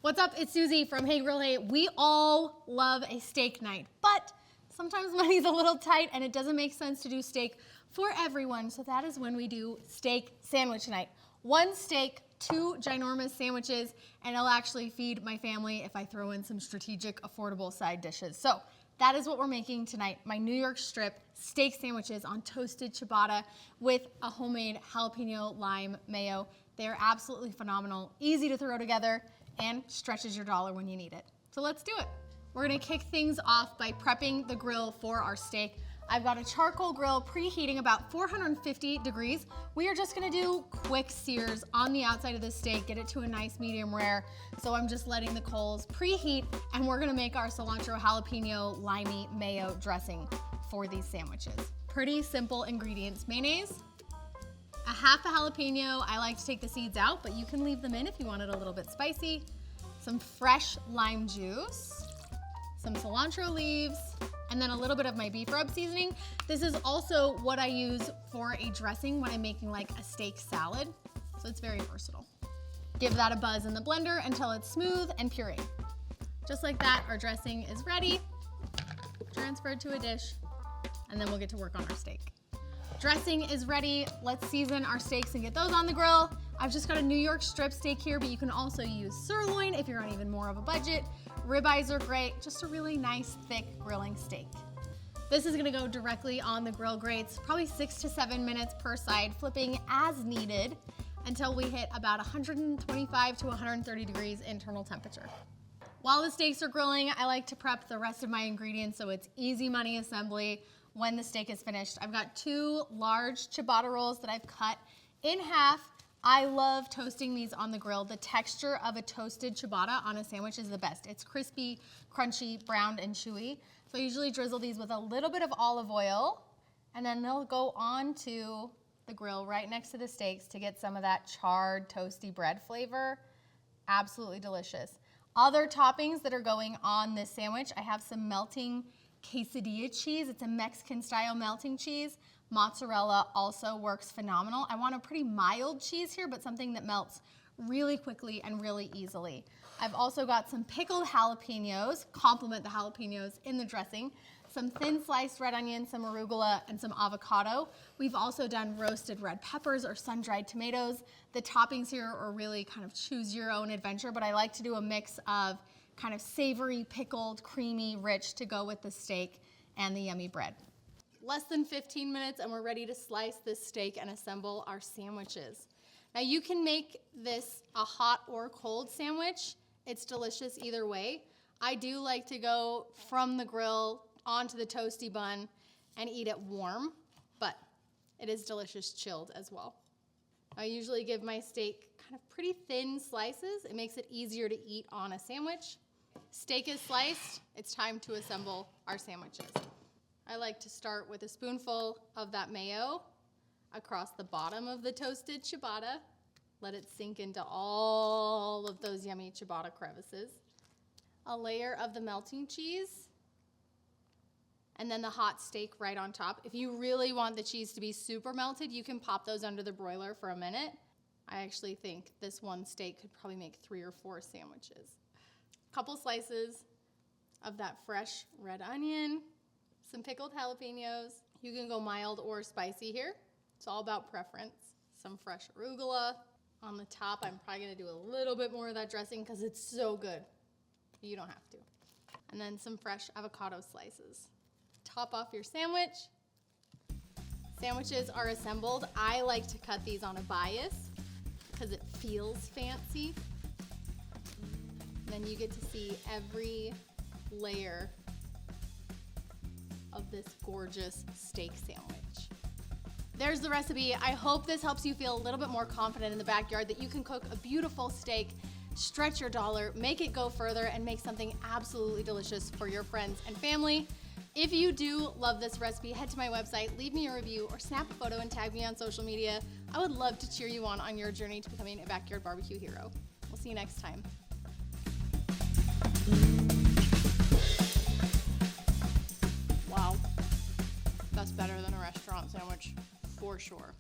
What's up? It's Susie from Hey Grill Hey. We all love a steak night, but sometimes money's a little tight and it doesn't make sense to do steak for everyone. So that is when we do steak sandwich night. One steak, 2 ginormous sandwiches, and it'll actually feed my family if I throw in some strategic, affordable side dishes. So that is what we're making tonight. My New York strip steak sandwiches on toasted ciabatta with a homemade jalapeno lime mayo. They're absolutely phenomenal, easy to throw together, and stretches your dollar when you need it. So let's do it. We're gonna kick things off by prepping the grill for our steak. I've got a charcoal grill preheating about 450 degrees. We are just gonna do quick sears on the outside of the steak, get it to a nice medium rare. So I'm just letting the coals preheat, and we're gonna make our cilantro jalapeno limey mayo dressing for these sandwiches. Pretty simple ingredients. Mayonnaise, a half a jalapeno. I like to take the seeds out, but you can leave them in if you want it a little bit spicy. Some fresh lime juice, some cilantro leaves, and then a little bit of my beef rub seasoning. This is also what I use for a dressing when I'm making like a steak salad, so it's very versatile. Give that a buzz in the blender until it's smooth and puree. Just like that, our dressing is ready. Transferred to a dish, and then we'll get to work on our steak. Dressing is ready. Let's season our steaks and get those on the grill. I've just got a New York strip steak here, but you can also use sirloin if you're on even more of a budget. Ribeyes are great, just a really nice, thick grilling steak. This is gonna go directly on the grill grates, probably 6 to 7 minutes per side, flipping as needed until we hit about 125 to 130 degrees internal temperature. While the steaks are grilling, I like to prep the rest of my ingredients so it's easy money assembly when the steak is finished. I've got 2 large ciabatta rolls that I've cut in half. I love toasting these on the grill. The texture of a toasted ciabatta on a sandwich is the best. It's crispy, crunchy, browned, and chewy. So I usually drizzle these with a little bit of olive oil, and then they'll go onto the grill right next to the steaks to get some of that charred, toasty bread flavor. Absolutely delicious. Other toppings that are going on this sandwich, I have some melting quesadilla cheese. It's a Mexican style melting cheese. Mozzarella also works phenomenal. I want a pretty mild cheese here, but something that melts really quickly and really easily. I've also got some pickled jalapenos, complement the jalapenos in the dressing, some thin sliced red onion, some arugula, and some avocado. We've also done roasted red peppers or sun-dried tomatoes. The toppings here are really kind of choose your own adventure, but I like to do a mix of kind of savory, pickled, creamy, rich to go with the steak and the yummy bread. Less than 15 minutes and we're ready to slice this steak and assemble our sandwiches. Now you can make this a hot or cold sandwich. It's delicious either way. I do like to go from the grill onto the toasty bun and eat it warm, but it is delicious chilled as well. I usually give my steak kind of pretty thin slices. It makes it easier to eat on a sandwich. Steak is sliced, it's time to assemble our sandwiches. I like to start with a spoonful of that mayo across the bottom of the toasted ciabatta. Let it sink into all of those yummy ciabatta crevices. A layer of the melting cheese, and then the hot steak right on top. If you really want the cheese to be super melted, you can pop those under the broiler for a minute. I actually think this one steak could probably make 3 or 4 sandwiches. Couple slices of that fresh red onion, some pickled jalapenos. You can go mild or spicy here. It's all about preference. Some fresh arugula. On the top, I'm probably gonna do a little bit more of that dressing because it's so good. You don't have to. And then some fresh avocado slices. Top off your sandwich. Sandwiches are assembled. I like to cut these on a bias because it feels fancy. And then you get to see every layer of this gorgeous steak sandwich. There's the recipe. I hope this helps you feel a little bit more confident in the backyard that you can cook a beautiful steak, stretch your dollar, make it go further, and make something absolutely delicious for your friends and family. If you do love this recipe, head to my website, leave me a review, or snap a photo and tag me on social media. I would love to cheer you on your journey to becoming a backyard barbecue hero. We'll see you next time. Wow, that's better than a restaurant sandwich, for sure.